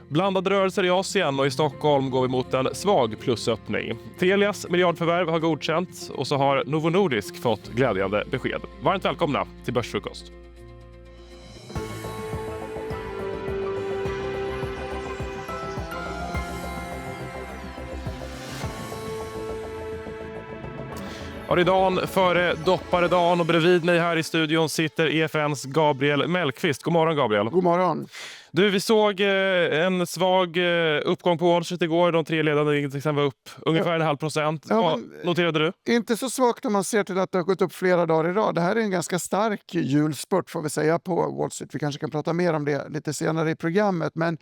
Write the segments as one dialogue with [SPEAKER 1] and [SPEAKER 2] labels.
[SPEAKER 1] Blandade rörelser i Asien och i Stockholm går vi mot en svag plusöppning. Telias miljardförvärv har godkänts och så har Novo Nordisk fått glädjande besked. Varmt välkomna till Börsfrukost. Ja, det är dagen före dopparedagen och bredvid mig här i studion sitter EFNs Gabriel Mellqvist. God morgon, Gabriel.
[SPEAKER 2] God morgon.
[SPEAKER 1] Du, vi såg en svag uppgång på Wall Street igår. De tre ledande indexen var upp ungefär 0,5%.
[SPEAKER 2] Ja,
[SPEAKER 1] noterade du?
[SPEAKER 2] Inte så svagt om man ser till att det har gått upp flera dagar i rad. Det här är en ganska stark julspurt får vi säga på Wall Street. Vi kanske kan prata mer om det lite senare i programmet. Men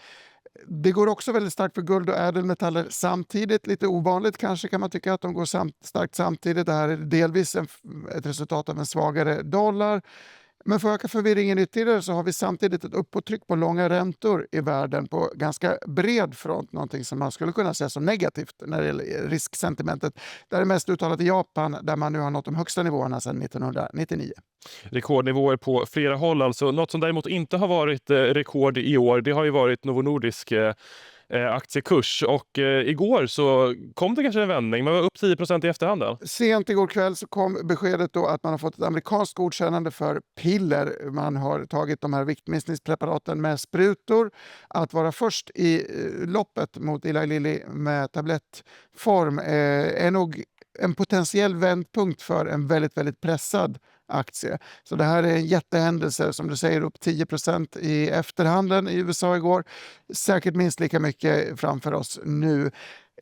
[SPEAKER 2] det går också väldigt starkt för guld och ädelmetaller samtidigt. Lite ovanligt kanske kan man tycka att de går starkt samtidigt. Det här är delvis ett resultat av en svagare dollar. Men för att öka förvirringen ytterligare så har vi samtidigt ett uppåttryck på långa räntor i världen på ganska bred front. Någonting som man skulle kunna säga som negativt när det gäller risksentimentet. Det är mest uttalat i Japan där man nu har nått de högsta nivåerna sedan 1999.
[SPEAKER 1] Rekordnivåer på flera håll. Alltså, något som däremot inte har varit rekord i år, det har ju varit Novo Nordisk aktiekurs. Och igår så kom det kanske en vändning. Man var upp 10% i efterhanden.
[SPEAKER 2] Sent igår kväll så kom beskedet då att man har fått ett amerikanskt godkännande för piller. Man har tagit de här viktminskningspreparaten med sprutor. Att vara först i loppet mot Eli Lilly med tablettform är nog en potentiell vändpunkt för en väldigt, väldigt pressad aktie. Så det här är en jättehändelse, som du säger, upp 10% i efterhanden i USA igår. Säkert minst lika mycket framför oss nu.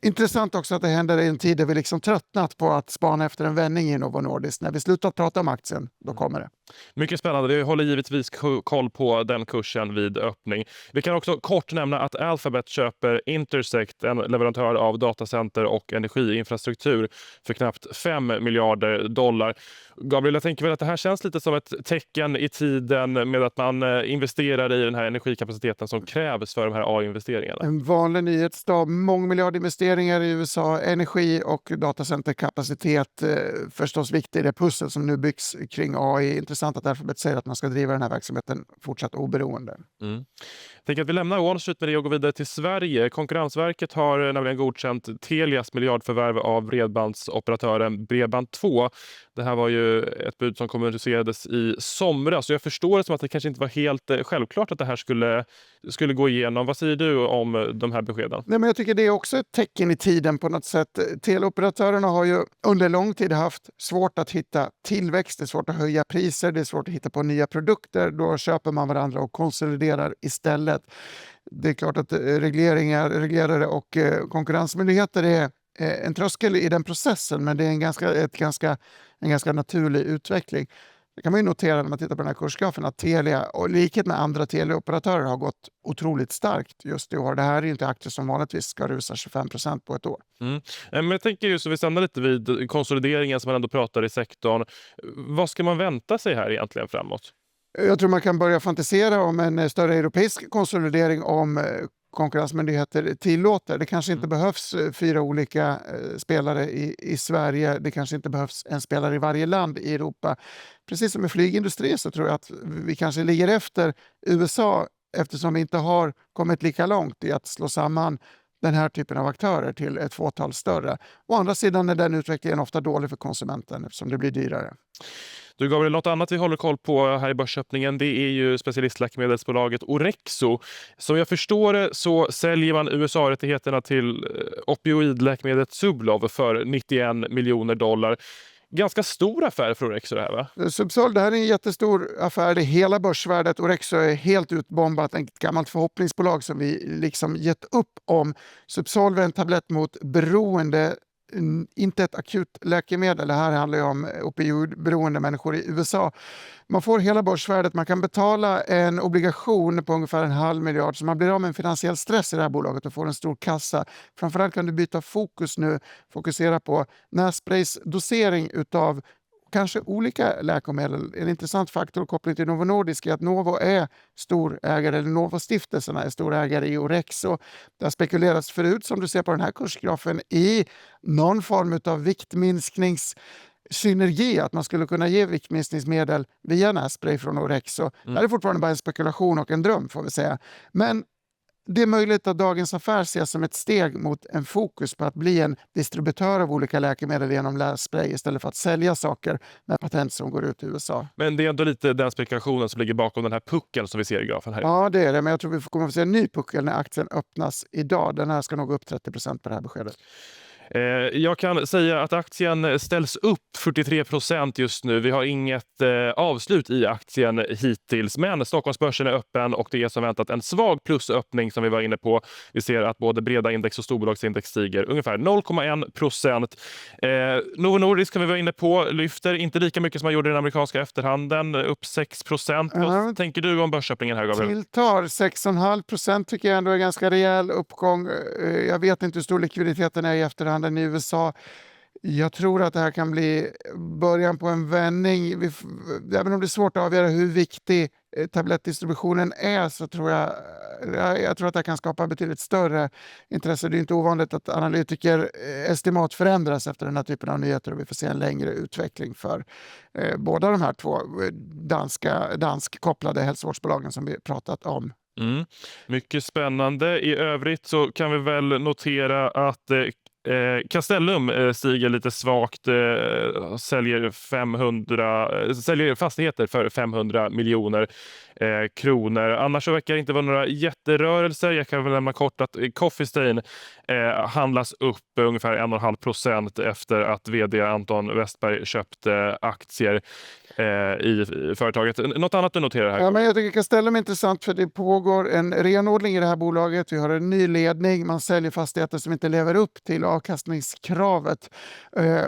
[SPEAKER 2] Intressant också att det händer i en tid där vi liksom tröttnat på att spana efter en vändning i Novo Nordisk. När vi slutat prata om aktien, då kommer det.
[SPEAKER 1] Mycket spännande. Vi håller givetvis koll på den kursen vid öppning. Vi kan också kort nämna att Alphabet köper Intersect, en leverantör av datacenter och energiinfrastruktur, för knappt 5 miljarder dollar. Gabriel, jag tänker väl att det här känns lite som ett tecken i tiden med att man investerar i den här energikapaciteten som krävs för de här AI-investeringarna.
[SPEAKER 2] En vanlig nyhetsdag, mångmiljardinvesteringar i USA, energi och datacenterkapacitet, förstås viktigt i det pussel som nu byggs kring AI. Intressant att Alphabet säger att man ska driva den här verksamheten fortsatt oberoende.
[SPEAKER 1] Jag tänker att vi lämnar Wall Street med det och går vidare till Sverige. Konkurrensverket har nämligen godkänt Telias miljardförvärv av bredbandsoperatören Bredband2. Det här var ju ett bud som kommunicerades i somras, så jag förstår det som att det kanske inte var helt självklart att det här skulle gå igenom. Vad säger du om de här beskeden?
[SPEAKER 2] Nej, men jag tycker det är också ett tecken i tiden på något sätt. Teleoperatörerna har ju under lång tid haft svårt att hitta tillväxt, det är svårt att höja priser, det är svårt att hitta på nya produkter. Då köper man varandra och konsoliderar istället. Det är klart att reglerare och konkurrensmyndigheter är en tröskel i den processen, men det är en ganska naturlig utveckling. Det kan man ju notera när man tittar på den här kursgrafen att Telia, och likhet med andra teleoperatörer, har gått otroligt starkt just i år. Det här är ju inte aktier som vanligtvis ska rusa 25% på ett år.
[SPEAKER 1] Men jag tänker ju så vi stannar lite vid konsolideringen som man ändå pratar i sektorn. Vad ska man vänta sig här egentligen framåt?
[SPEAKER 2] Jag tror man kan börja fantisera om en större europeisk konsolidering om konkurrensmyndigheter tillåter. Det kanske inte behövs 4 olika spelare i Sverige. Det kanske inte behövs en spelare i varje land i Europa. Precis som i flygindustrin så tror jag att vi kanske ligger efter USA eftersom vi inte har kommit lika långt i att slå samman den här typen av aktörer till ett fåtal större. Å andra sidan är den utvecklingen ofta dålig för konsumenten eftersom det blir dyrare.
[SPEAKER 1] Du, Gabriel, något annat vi håller koll på här i börsöppningen, det är ju specialistläkemedelsbolaget Orexo. Som jag förstår det så säljer man USA-rättigheterna till opioidläkemedlet Sublov för 91 miljoner dollar. Ganska stor affär för Orexo det här, va?
[SPEAKER 2] Subsol, det här är en jättestor affär. Det är hela börsvärdet. Orexo är helt utbombat. Ett gammalt förhoppningsbolag som vi liksom gett upp om. Subsol är en tablett mot beroende, inte ett akut läkemedel. Det här handlar ju om opioidberoende människor i USA. Man får hela börsvärdet. Man kan betala en obligation på ungefär 0,5 miljard. Så man blir av med en finansiell stress i det här bolaget och får en stor kassa. Framförallt kan du byta fokus nu. Fokusera på nässprays dosering utav kanske olika läkemedel. En intressant faktor kopplat till Novo Nordisk är att Novo är storägare, eller Novo-stiftelserna är storägare i Orexo. Det har spekulerats förut, som du ser på den här kursgrafen, i någon form av viktminskningssynergi, att man skulle kunna ge viktminskningsmedel via nässpray från Orexo. Det här är fortfarande bara en spekulation och en dröm, får vi säga. Men det är möjligt att dagens affär ses som ett steg mot en fokus på att bli en distributör av olika läkemedel genom lässpray istället för att sälja saker med patent som går ut i USA.
[SPEAKER 1] Men det är ändå lite den spekulationen som ligger bakom den här puckeln som vi ser i grafen här.
[SPEAKER 2] Ja, det är det. Men jag tror vi kommer att få se en ny puckel när aktien öppnas idag. Den här ska nog upp 30% på det här beskedet.
[SPEAKER 1] Jag kan säga att aktien ställs upp 43% just nu. Vi har inget avslut i aktien hittills, men Stockholmsbörsen är öppen och det är som väntat en svag plusöppning som vi var inne på. Vi ser att både breda index och storbolagsindex stiger ungefär 0,1%. Novo Nordisk kan vi vara inne på lyfter inte lika mycket som man gjorde i den amerikanska efterhanden, upp 6%. Vad tänker du om börsöppningen här, Gabriel?
[SPEAKER 2] Tilltar 6,5% tycker jag ändå är ganska rejäl uppgång. Jag vet inte hur stor likviditeten är i efterhanden i USA. Jag tror att det här kan bli början på en vändning. Även om det är svårt att avgöra hur viktig tablettdistributionen är, så tror jag att det här kan skapa betydligt större intresse. Det är inte ovanligt att analytiker estimat förändras efter den här typen av nyheter och vi får se en längre utveckling för båda de här två danskkopplade hälsovårdsbolagen som vi pratat om.
[SPEAKER 1] Mycket spännande. I övrigt så kan vi väl notera att Castellum stiger lite svagt, säljer fastigheter för 500 miljoner kronor. Annars så verkar det inte vara några jätterörelser. Jag kan väl nämna kort att Coffee Stain handlas upp ungefär 1,5% efter att vd Anton Westberg köpte aktier i företaget. Något annat du noterar här?
[SPEAKER 2] Ja, men jag tycker Castellum är intressant för det pågår en renodling i det här bolaget. Vi har en ny ledning. Man säljer fastigheter som inte lever upp till avkastningskravet.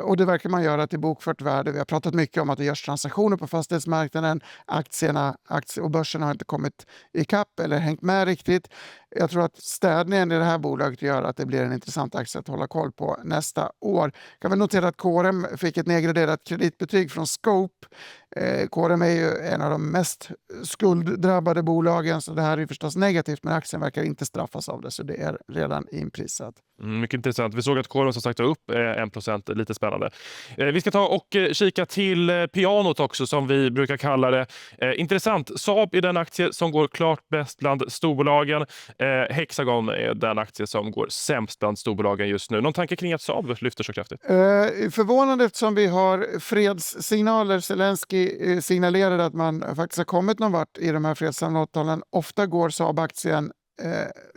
[SPEAKER 2] Och det verkar man göra till bokfört värde. Vi har pratat mycket om att det görs transaktioner på fastighetsmarknaden. Aktier och börsen har inte kommit ikapp eller hängt med riktigt. Jag tror att städningen i det här bolaget gör att det blir en intressant aktie att hålla koll på nästa år. Kan vi notera att KRM fick ett nedgraderat kreditbetyg från Scope. KRM är ju en av de mest skulddrabbade bolagen, så det här är förstås negativt, men aktien verkar inte straffas av det, så det är redan inprisat.
[SPEAKER 1] Mycket intressant. Vi såg att KRM som sagt var upp 1%, lite spännande. Vi ska ta och kika till pianot också, som vi brukar kalla det. Intressant. Saab är den aktie som går klart bäst bland storbolagen. Hexagon är den aktie som går sämst bland storbolagen just nu. Någon tanke kring att Saab lyfter så kraftigt?
[SPEAKER 2] Förvånande eftersom vi har fredssignaler. Zelensky signalerade att man faktiskt har kommit någon vart i de här fredssamtalen. Ofta går Saab-aktien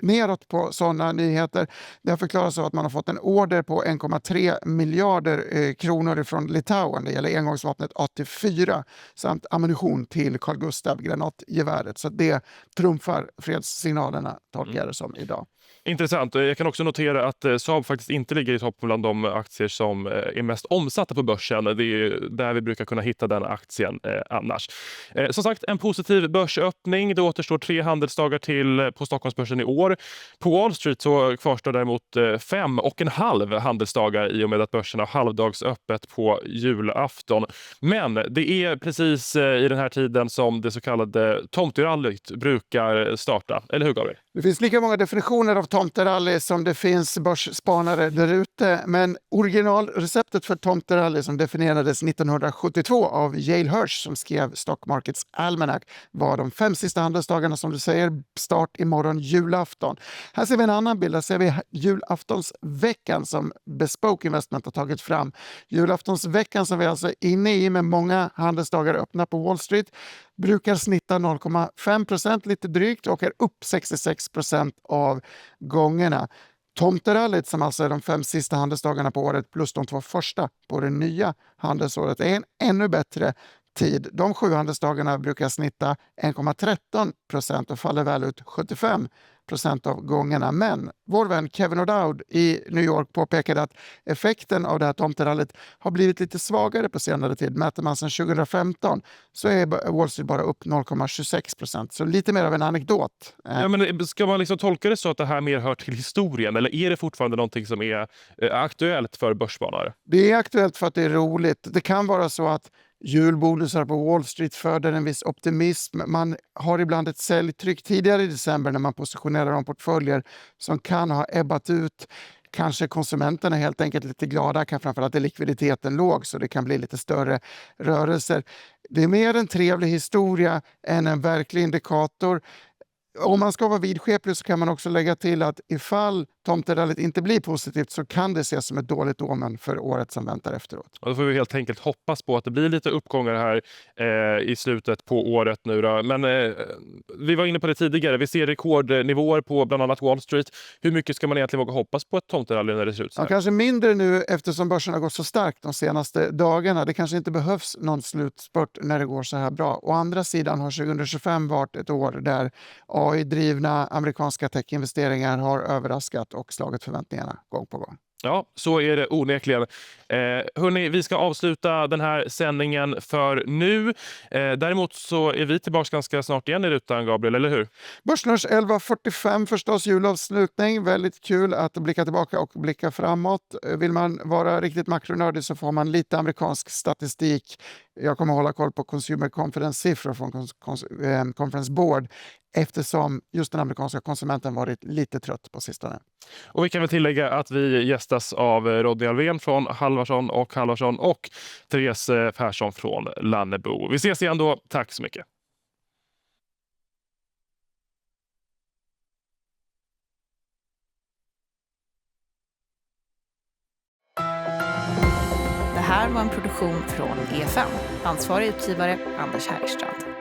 [SPEAKER 2] neråt på sådana nyheter. Det har förklarats av att man har fått en order på 1,3 miljarder kronor från Litauen. Det gäller engångsvapnet AT4 samt ammunition till Carl Gustaf granatgeväret. Så det trumfar fredssignalerna, tolkar jag det som idag.
[SPEAKER 1] Intressant. Jag kan också notera att Saab faktiskt inte ligger i topp bland de aktier som är mest omsatta på börsen. Det är där vi brukar kunna hitta den aktien annars. Som sagt, en positiv börsöppning. Det återstår 3 handelsdagar till på Stockholmsbörsen i år. På Wall Street så kvarstår däremot 5,5 handelsdagar i och med att börsen har halvdagsöppet på julafton. Men det är precis i den här tiden som det så kallade tomterallyt brukar starta. Eller hur, Gabriel?
[SPEAKER 2] Det finns lika många definitioner av tomterally som det finns börsspanare där ute. Men originalreceptet för tomterally som definierades 1972 av Yale Hirsch som skrev Stock Markets Almanac var de 5 sista handelsdagarna, som du säger, start imorgon julafton. Här ser vi en annan bild. Här ser vi julaftonsveckan som Bespoke Investment har tagit fram. Julaftonsveckan som vi alltså är inne i med många handelsdagar öppna på Wall Street brukar snitta 0,5% lite drygt och är upp 66% av gångerna. Tomterallyt, som alltså är de 5 sista handelsdagarna på året plus de 2 första på det nya handelsåret, är en ännu bättre tid. De 7 handelsdagarna brukar snitta 1,13% och faller väl ut 75% av gångerna. Men vår vän Kevin O'Dowd i New York påpekade att effekten av det här tomterallyt har blivit lite svagare på senare tid. Mäter man sedan 2015 så är Wall Street bara upp 0,26%. Så lite mer av en anekdot.
[SPEAKER 1] Ja, men ska man liksom tolka det så att det här mer hör till historien, eller är det fortfarande någonting som är aktuellt för börsspanare?
[SPEAKER 2] Det är aktuellt för att det är roligt. Det kan vara så att julbonusar på Wall Street föder en viss optimism. Man har ibland ett säljtryck tidigare i december när man positionerar de portföljer som kan ha ebbat ut. Kanske konsumenterna är helt enkelt lite glada, kan framförallt är likviditeten låg så det kan bli lite större rörelser. Det är mer en trevlig historia än en verklig indikator. om man ska vara vidskeplig så kan man också lägga till att ifall tomterallyt inte blir positivt så kan det ses som ett dåligt omen för året som väntar efteråt.
[SPEAKER 1] Och då får vi helt enkelt hoppas på att det blir lite uppgångar här i slutet på året nu då. Men vi var inne på det tidigare. Vi ser rekordnivåer på bland annat Wall Street. Hur mycket ska man egentligen våga hoppas på ett tomterally när det ser ut så här?
[SPEAKER 2] Ja, kanske mindre nu eftersom börsen har gått så starkt de senaste dagarna. Det kanske inte behövs någon slutspurt när det går så här bra. Å andra sidan har 2025 varit ett år där AI-drivna amerikanska techinvesteringar har överraskat och slagit förväntningarna gång på gång.
[SPEAKER 1] Ja, så är det onekligen. Hörrni, vi ska avsluta den här sändningen för nu. Däremot så är vi tillbaka ganska snart igen i rutan, Gabriel, eller hur?
[SPEAKER 2] Börsnörs 11.45 förstås, julavslutning. Väldigt kul att blicka tillbaka och blicka framåt. Vill man vara riktigt makronördig så får man lite amerikansk statistik. Jag kommer hålla koll på Consumer Confidence-siffror från Conference Board eftersom just den amerikanska konsumenten varit lite trött på sistone.
[SPEAKER 1] Och vi kan väl tillägga att vi gästas av Rodney Alfvén från Halvarsson och Therese Persson från Lannebo. Vi ses igen då. Tack så mycket.
[SPEAKER 3] Det här var en produktion från EFN. Ansvarig utgivare Anders Härligstrand.